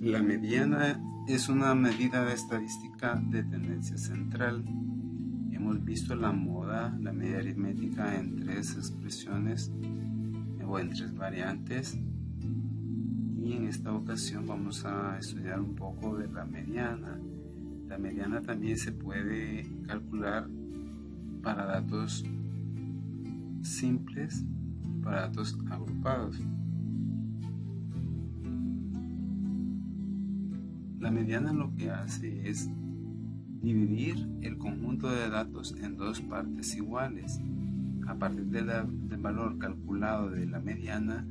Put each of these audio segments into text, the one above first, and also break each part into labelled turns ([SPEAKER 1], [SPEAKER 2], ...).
[SPEAKER 1] La mediana es una medida de estadística de tendencia central. Hemos visto la moda, la media aritmética en tres expresiones o en tres variantes, y en esta ocasión vamos a estudiar un poco de la mediana. La mediana también se puede calcular para datos simples y para datos agrupados. La mediana lo que hace es dividir el conjunto de datos en dos partes iguales. A partir del valor calculado de la mediana,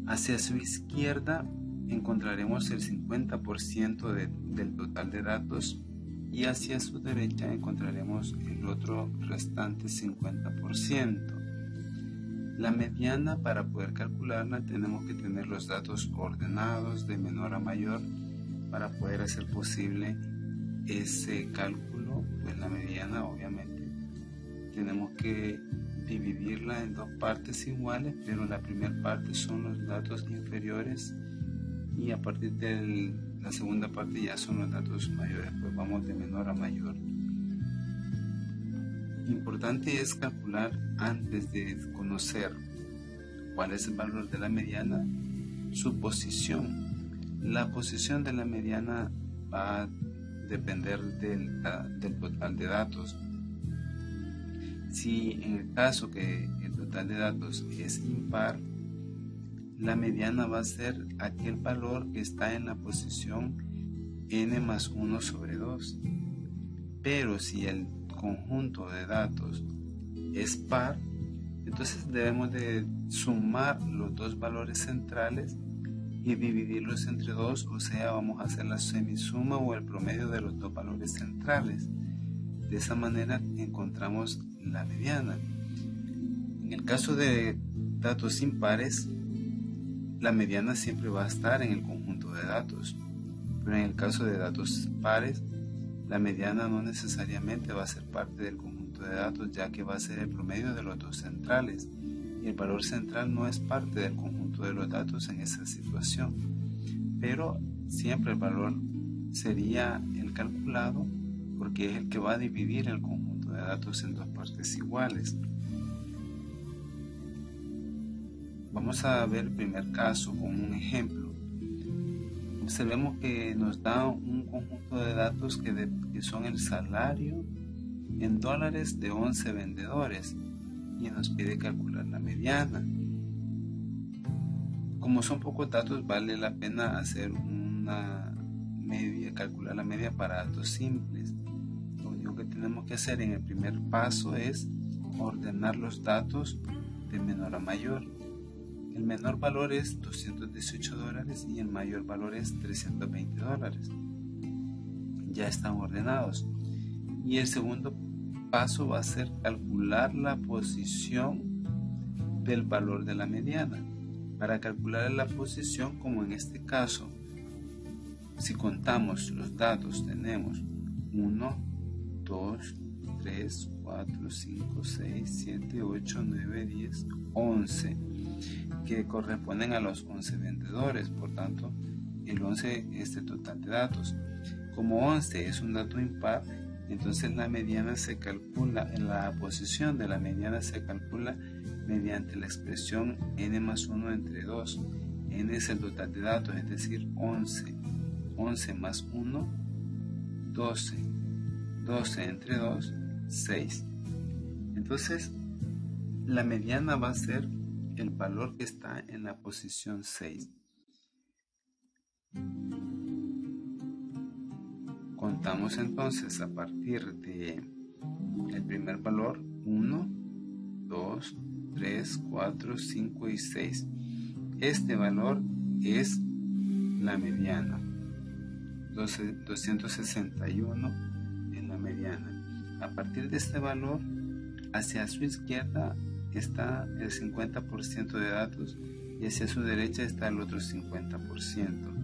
[SPEAKER 1] hacia su izquierda encontraremos el 50% del total de datos y hacia su derecha encontraremos el otro restante 50%. La mediana, para poder calcularla, tenemos que tener los datos ordenados de menor a mayor para poder hacer posible ese cálculo. Pues la mediana, obviamente, tenemos que dividirla en dos partes iguales, pero la primera parte son los datos inferiores y a partir de la segunda parte ya son los datos mayores, pues vamos de menor a mayor. Importante es calcular, antes de conocer cuál es el valor de la mediana, su posición. La posición de la mediana va a depender del total de datos. Si en el caso que el total de datos es impar, la mediana va a ser aquel valor que está en la posición n más 1 sobre 2. Pero si el conjunto de datos es par, entonces debemos de sumar los dos valores centrales y dividirlos entre 2, o sea, vamos a hacer la semisuma o el promedio de los dos valores centrales. De esa manera encontramos la mediana. En el caso de datos impares, la mediana siempre va a estar en el conjunto de datos, pero en el caso de datos pares, la mediana no necesariamente va a ser parte del conjunto de datos, ya que va a ser el promedio de los dos centrales, y el valor central no es parte del conjunto de los datos en esa situación, pero siempre el valor sería el calculado, porque es el que va a dividir el conjunto de datos en dos partes iguales. Vamos a ver el primer caso con un ejemplo. Observemos que nos da un conjunto de datos que son el salario en dólares de 11 vendedores y nos pide calcular la mediana. Como son pocos datos, vale la pena hacer una media, calcular la media para datos simples. Lo único que tenemos que hacer en el primer paso es ordenar los datos de menor a mayor. El menor valor es $218 y el mayor valor es $320. Ya están ordenados. Y el segundo paso va a ser calcular la posición del valor de la mediana. Para calcular la posición, como en este caso, si contamos los datos, tenemos 1, 2, 3, 4, 5, 6, 7, 8, 9, 10, 11, que corresponden a los 11 vendedores. Por tanto, el 11 es el total de datos. Como 11 es un dato impar, entonces la mediana se calcula, en la posición de la mediana se calcula mediante la expresión n más 1 entre 2. N es el total de datos, es decir, 11. 11 más 1, 12. 12 entre 2, 6. Entonces, la mediana va a ser el valor que está en la posición 6. Contamos entonces a partir de el primer valor, 1, 2, 3, 4, 5 y 6. Este valor es la mediana. 261 es la mediana. A partir de este valor, hacia su izquierda está el 50% de datos y hacia su derecha está el otro 50%.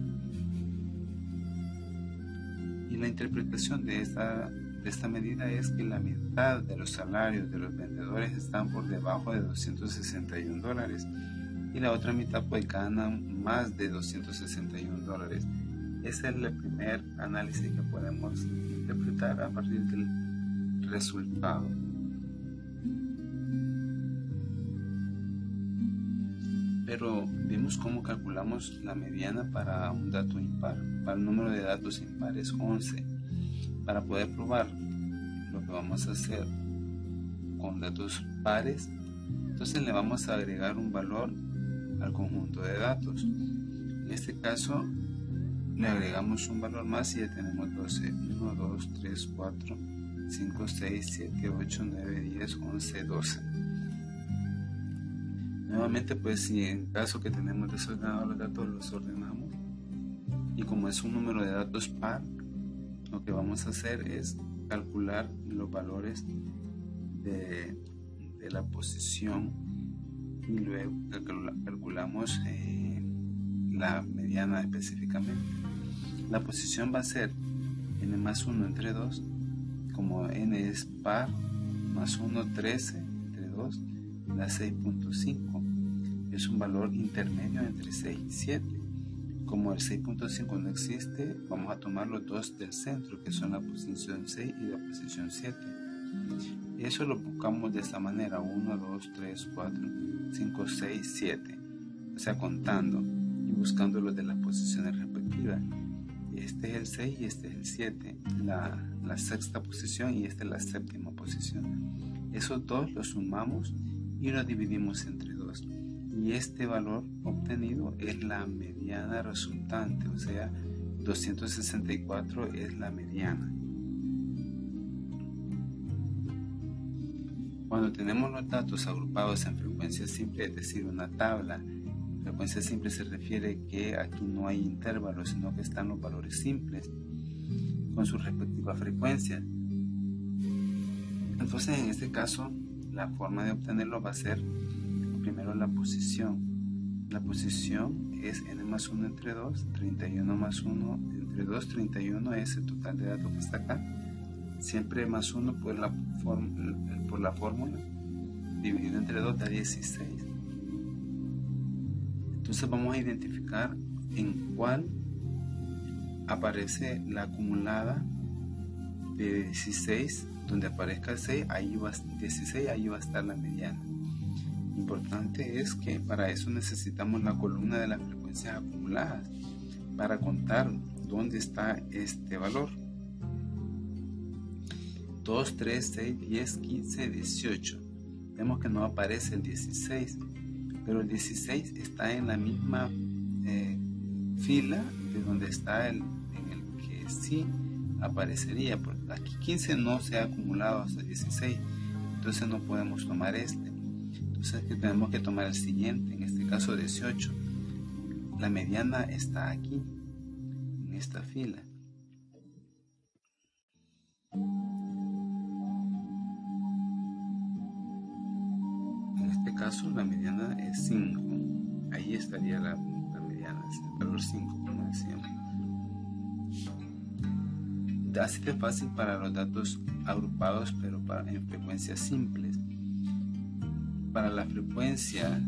[SPEAKER 1] Y la interpretación de esta medida es que la mitad de los salarios de los vendedores están por debajo de $261 y la otra mitad pues ganan más de $261. Ese es el primer análisis que podemos interpretar a partir del resultado. Pero vimos cómo calculamos la mediana para un dato impar. Para el número de datos impares 11. Para poder probar lo que vamos a hacer con datos pares, entonces le vamos a agregar un valor al conjunto de datos. En este caso le agregamos un valor más y ya tenemos 12. 1, 2, 3, 4, 5, 6, 7, 8, 9, 10, 11, 12. Nuevamente, pues si en caso que tenemos desordenados los datos, los ordenamos. Y como es un número de datos par, lo que vamos a hacer es calcular los valores de la posición y luego calculamos la mediana específicamente. La posición va a ser n más 1 entre 2, como n es par, más 1, 13, entre 2, da 6.5. Es un valor intermedio entre 6 y 7. Como el 6.5 no existe, vamos a tomar los dos del centro, que son la posición 6 y la posición 7. Y eso lo buscamos de esta manera: 1, 2, 3, 4, 5, 6, 7. O sea, contando y buscando los de las posiciones respectivas. Este es el 6 y este es el 7, la sexta posición, y esta es la séptima posición. Esos dos los sumamos y los dividimos entre 2. Y este valor obtenido es la mediana resultante, o sea, 264 es la mediana. Cuando tenemos los datos agrupados en frecuencia simple, es decir, una tabla, frecuencia simple se refiere que aquí no hay intervalos, sino que están los valores simples con su respectiva frecuencia. Entonces, en este caso, la forma de obtenerlo va a ser primero la posición. La posición es n más 1 entre 2, 31 más 1 entre 2, 31 es el total de datos que está acá. Siempre más 1 por la fórmula, dividido entre 2 da 16. Entonces vamos a identificar en cuál aparece la acumulada de 16, donde aparezca el 6, ahí va 16, ahí va a estar la mediana. Importante es que para eso necesitamos la columna de las frecuencias acumuladas para contar dónde está este valor. 2, 3, 6, 10, 15, 18. Vemos que no aparece el 16, pero el 16 está en la misma fila de donde está en el que sí aparecería. Porque aquí 15 no se ha acumulado hasta 16, entonces no podemos tomar este. Entonces tenemos que tomar el siguiente, en este caso 18. La mediana está aquí, en esta fila. En este caso la mediana es 5. Ahí estaría la mediana, es el valor 5, como decíamos. Así de fácil para los datos agrupados, pero en frecuencias simples. Para la frecuencia,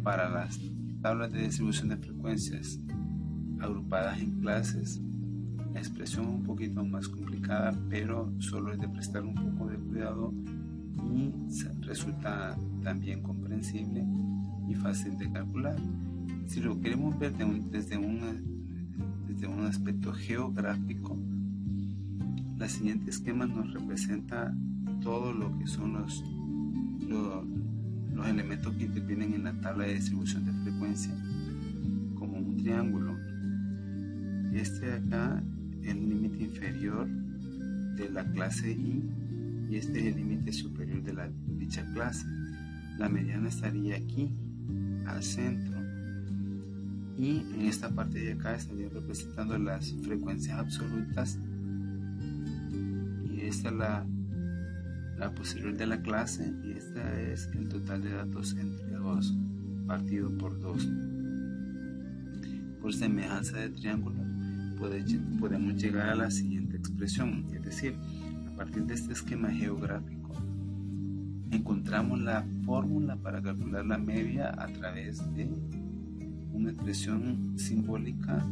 [SPEAKER 1] para las tablas de distribución de frecuencias agrupadas en clases, la expresión es un poquito más complicada, pero solo es de prestar un poco de cuidado y resulta también comprensible y fácil de calcular. Si lo queremos ver desde un aspecto geográfico, la siguiente esquema nos representa todo lo que son los elementos que intervienen en la tabla de distribución de frecuencia, como un triángulo. Este de acá es el límite inferior de la clase I y este es el límite superior de dicha clase. La mediana estaría aquí, al centro, y en esta parte de acá estaría representando las frecuencias absolutas, y esta es la posterior de la clase, y esta es el total de datos entre 2 partido por 2. Por semejanza de triángulo podemos llegar a la siguiente expresión, es decir, a partir de este esquema geográfico encontramos la fórmula para calcular la media a través de una expresión simbólica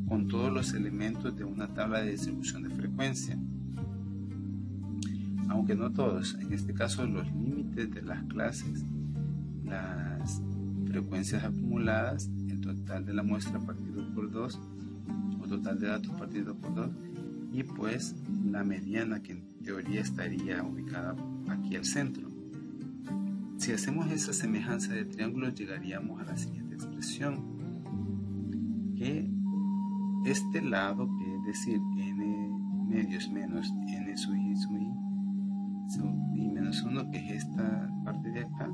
[SPEAKER 1] con todos los elementos de una tabla de distribución de frecuencia. Aunque no todos, en este caso los límites de las clases, las frecuencias acumuladas, el total de la muestra partido por 2, o total de datos partido por 2, y pues la mediana, que en teoría estaría ubicada aquí al centro. Si hacemos esa semejanza de triángulos, llegaríamos a la siguiente expresión, que este lado, que es decir, n medios menos n sub i menos 1, que es esta parte de acá,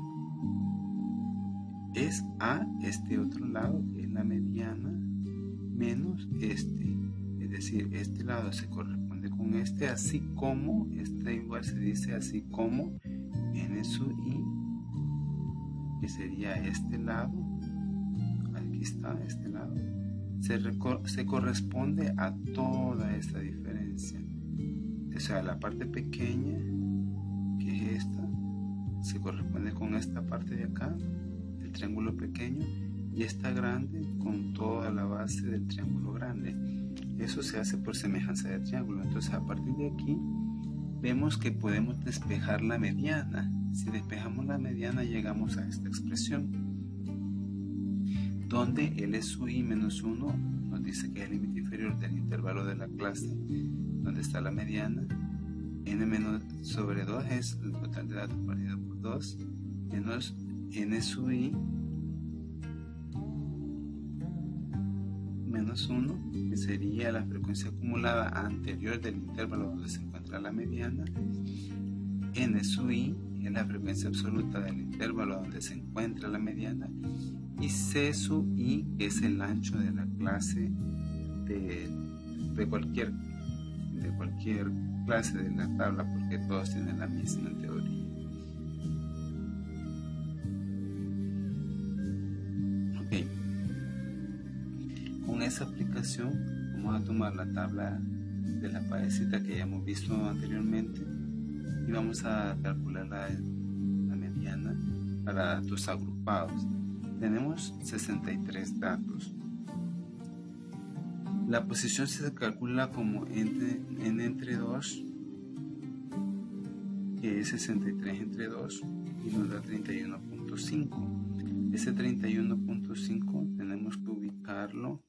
[SPEAKER 1] es a este otro lado, que es la mediana, menos este. Es decir, este lado se corresponde con este, así como, este igual se dice así como n sub i, que sería este lado, aquí está este lado, se corresponde a toda esta diferencia. O sea, la parte pequeña, que es esta, se corresponde con esta parte de acá, el triángulo pequeño, y esta grande con toda la base del triángulo grande. Eso se hace por semejanza de triángulo. Entonces, a partir de aquí vemos que podemos despejar la mediana. Si despejamos la mediana, llegamos a esta expresión, donde L sub i menos 1 nos dice que es el límite inferior del intervalo de la clase, donde está la mediana. N menos sobre 2 es el total de datos partido por 2, menos N sub i menos 1, que sería la frecuencia acumulada anterior del intervalo donde se encuentra la mediana. N sub i es la frecuencia absoluta del intervalo donde se encuentra la mediana, y C sub i, que es el ancho de la clase de cualquier clase de la tabla, porque todos tienen la misma en teoría. Ok, con esa aplicación vamos a tomar la tabla de la parecita que ya hemos visto anteriormente y vamos a calcular la mediana para datos agrupados. Tenemos 63 datos. La posición se calcula como n entre 2, que es 63 entre 2, y nos da 31.5. Ese 31.5 tenemos que ubicarlo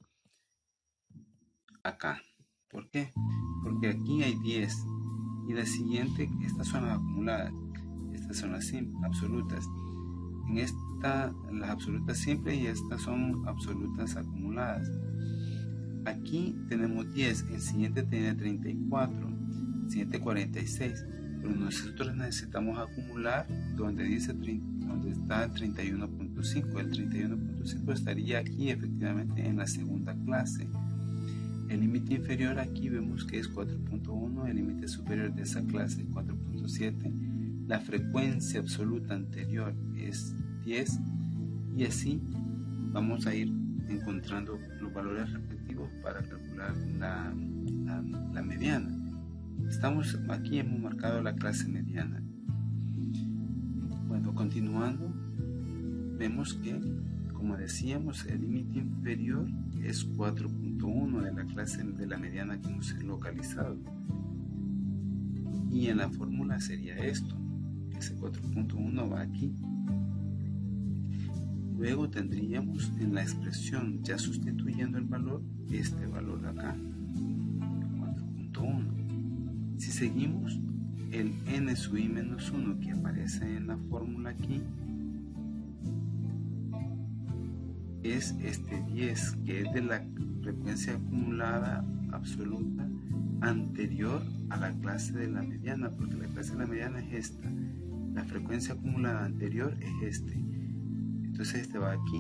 [SPEAKER 1] acá. ¿Por qué? Porque aquí hay 10 y la siguiente, estas son las acumuladas, estas son las absolutas. En esta, las absolutas simples, y estas son absolutas acumuladas. Aquí tenemos 10, el siguiente tiene 34, el siguiente 46, pero nosotros necesitamos acumular donde dice donde está el 31.5. El 31.5 estaría aquí efectivamente en la segunda clase. El límite inferior aquí vemos que es 4.1, el límite superior de esa clase es 4.7, la frecuencia absoluta anterior es 10, y así vamos a ir encontrando los valores respectivos para calcular la mediana. Aquí hemos marcado la clase mediana. Bueno, continuando, vemos que, como decíamos, el límite inferior es 4.1 de la clase de la mediana que hemos localizado, y en la fórmula sería esto, ese 4.1 va aquí. Luego tendríamos en la expresión, ya sustituyendo el valor, este valor de acá, 4.1. Si seguimos, el n sub i menos 1 que aparece en la fórmula aquí es este 10, que es de la frecuencia acumulada absoluta anterior a la clase de la mediana, porque la clase de la mediana es esta, la frecuencia acumulada anterior es este. Entonces este va aquí,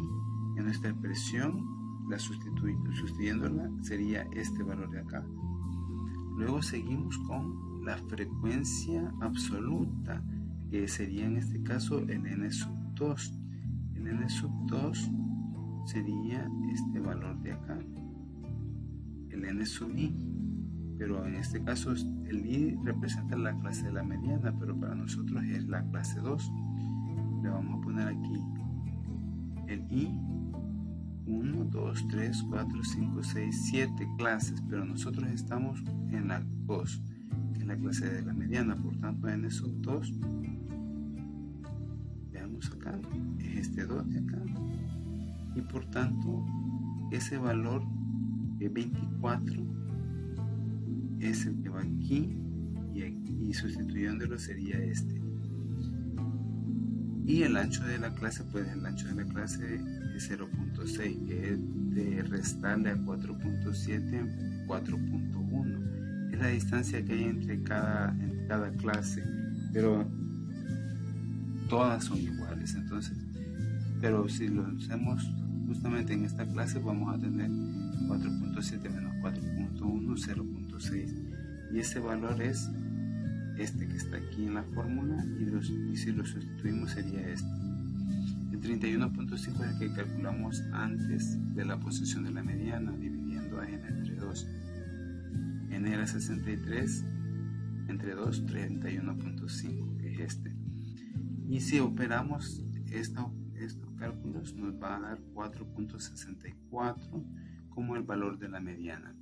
[SPEAKER 1] en nuestra expresión, sustituyéndola, sería este valor de acá. Luego seguimos con la frecuencia absoluta, que sería en este caso el n sub 2. El n sub 2 sería este valor de acá, el n sub i. pero en este caso el I representa la clase de la mediana, pero para nosotros es la clase 2. Le vamos a poner aquí el I, 1, 2, 3, 4, 5, 6, 7 clases, pero nosotros estamos en la 2, que es la clase de la mediana. Por tanto, en esos 2, veamos acá, es este 2 de acá, y por tanto ese valor de 24 es el que va aquí, y sustituyéndolo sería este. Y el ancho de la clase, pues el ancho de la clase es 0.6, que es de restarle a 4.7 4.1. Es la distancia que hay entre cada clase, pero todas son iguales. Entonces, pero si lo hacemos justamente en esta clase, vamos a tener 4.7 menos 4.1, 0.6. Y ese valor es este que está aquí en la fórmula, y si lo sustituimos sería este. El 31.5 es el que calculamos antes de la posición de la mediana, dividiendo a n entre 2. N era 63, entre 2, 31.5, que es este. Y si operamos estos cálculos, nos va a dar 4.64 como el valor de la mediana.